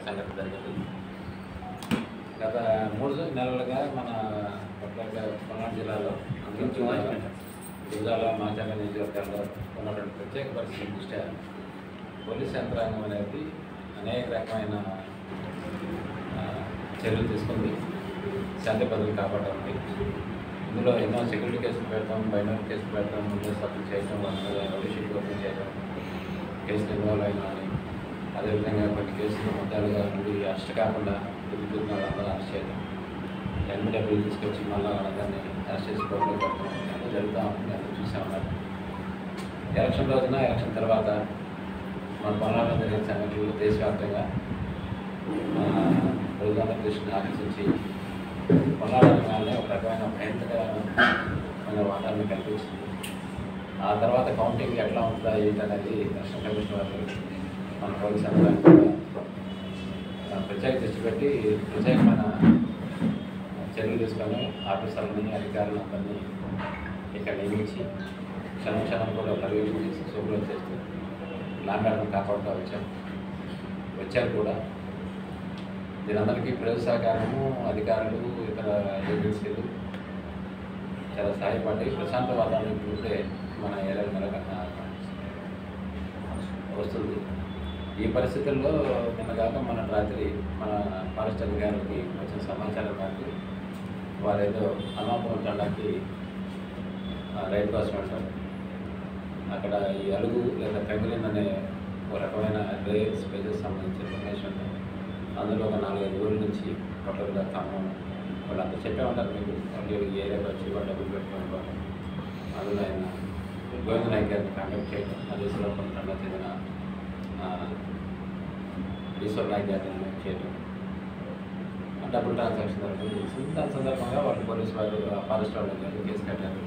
సంఘటన జరిగింది. గత 3 నెలలుగా మన పల్నాడు జిల్లాలో జిల్లాలో మాచర్ల నియోజకవర్గాల్లో ఉన్నటువంటి ప్రత్యేక పరిస్థితుల దృష్ట్యా పోలీస్ యంత్రాంగం అనేది అనేక రకమైన చర్యలు తీసుకుంది. శాంతి భద్రతలు కాపాడాలి. ఇందులో ఎన్నో సెక్యూరిటీ కేసులు పెడతాం, మైనర్ కేసులు పెడతాం, ముందు సపోర్ట్ చేయడం, వాళ్ళ మీద రౌడీషీట్ ఓపెన్ చేయడం, కేసులు ఇన్వాల్వ్ అయినా అని, అదేవిధంగా కొన్ని కేసులు ముద్దాలుగా ఉండి అరెస్ట్ కాకుండా తిరుగుతున్న వాళ్ళందరూ అరెస్ట్ చేయడం, ఎన్బిడబ్ల్యూ తీసుకొచ్చి మళ్ళీ వాళ్ళందరినీ అరెస్ట్ చేసి కోర్టులో పెట్టడం అన్నీ జరుగుతూ ఉంటుంది. అన్నీ చూసామన్నారు. ఎలక్షన్ రోజున, ఎలక్షన్ తర్వాత మన పల్నాడులో జరిగిన సంఘటనలు దేశవ్యాప్తంగా రోజులందరూ దృష్టిని ఆకర్షించి పల్నాడులోనే ఒక రకమైన భయంకరమైన వాతావరణం కల్పించింది. ఆ తర్వాత కౌంటింగ్ ఎట్లా ఉంటుందా ఏంటనేది ఎలక్షన్ కమిషన్ వాళ్ళు మన పోలీస్ యంత్రాంగం కూడా ప్రత్యేక దృష్టి పెట్టి ప్రత్యేకమైన చర్యలు తీసుకొని ఆఫీసర్లని అధికారులందరినీ ఇక్కడ నియమించి క్షణం కూడా పర్యవేక్షణ చేసి సూపర్వైజ్ చేస్తూ లాండ్ కాపాడుతూ వచ్చారు కూడా. దీనందరికీ ప్రజల సహకారము, అధికారులు, ఇతర ఏజెన్సీలు చాలా సహాయపడి ప్రశాంత వాతావరణం ఇప్పుడే మన ఏరియాల మీద వస్తుంది. ఈ పరిస్థితుల్లో నిన్నగాక మన రాత్రి మన ఫారెస్ట్ అధికారులకి వచ్చిన సమాచారం మేరకు వారు ఏదో అన్నాపురం తండాకి రైతు కోసం వెళ్తారు. అక్కడ ఈ అలుగు లేదా పెంగులిన్ అనే ఒక రకమైన రేర్ స్పేసెస్ సంబంధించిన ఇన్ఫర్మేషన్ అందులో ఒక 4-5 రోజుల నుంచి టోటల్గా ఖమ్మం వాళ్ళంతా చెప్పే ఉంటారు మీకు ఈ ఏరియాకి వచ్చి వాళ్ళు డబ్బులు పెట్టుకోవడం. అందులో ఆయన గోవింద నాయక్ గారిని కాంటాక్ట్ చేయడం, అదే శ్రీరామపురం చెందిన ఈశ్వర్ నాయక్ గారిని చేయడం, డబ్బులు ట్రాన్సాక్షన్ జరుగుతుంది. దాని సందర్భంగా వాళ్ళు పోలీసు వారు ఫారెస్ట్ వాళ్ళు కేసు కట్టారు.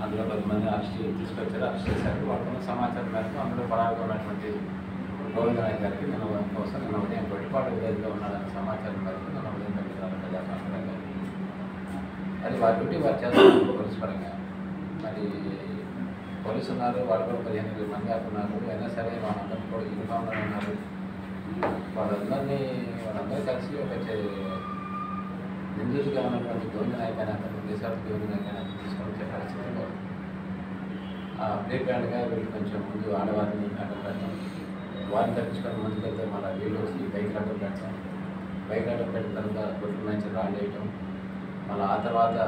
అందులో 10 మంది అరెస్ట్ తీసుకొచ్చారు, అరెస్ట్ చేశారు. వాళ్ళకున్న సమాచారం మేరకు అందులో పరాగా ఉన్నటువంటి గోవింద నాయక్ గారికి నేను కోసం నిన్న ఉదయం పెట్టుబాటు విలేజ్లో ఉన్నాడన్న సమాచారం మేరకు నిన్న ఉదయం పెట్టినారు ప్రజాస్వామ్యంగా. అది వారి డ్యూటీ వారు చేస్తున్నారు పోలీసు పరంగా. మరి పోలీసు ఉన్నారు, వాళ్ళు కూడా 15 మంది ఉన్నారు. అయినా సరే వాళ్ళందరినీ కూడా యూనిఫామ్లో ఉన్నారు. వాళ్ళందరూ కలిసి ఒక నిందితుడిగా ఉన్నటువంటి గోవింద నాయక్ అని అతను దేశాలు గోవింద నాయక్ అని అతను తీసుకొని వచ్చే పరిస్థితుల్లో ప్లే గ్రౌండ్గా వీళ్ళు కొంచెం ముందు ఆడవారిని అడ్డం పెట్టడం, వారిని తప్పించుకొని ముందుకెళ్తే మన వీళ్ళు వచ్చి బైక్ అడ్డం పెట్టడం, బైక్ అడ్డం పెట్టిన తర్వాత గొడ్ల నుంచి రాళ్ళు వేయటం, మళ్ళీ ఆ తర్వాత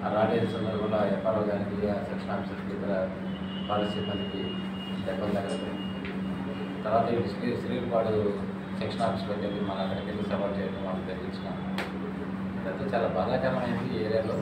ఆ రాడేసిన సందర్భంలో ఎఫ్ఆర్ఓ గారికి, సెక్షన్ ఆఫీసర్కి, ఇతర ఫారెస్ట్ సిబ్బందికి దెబ్బలు తగలడం, తర్వాత శ్రీపాడు సెక్షన్ ఆఫీస్లోకి వెళ్ళి మన అక్కడికి వెళ్ళి సపోర్ట్ చేయడం, వాళ్ళు తెలియచుకున్నాం. ఇదంతా చాలా బాధాకరమైనది ఈ ఏరియాలో.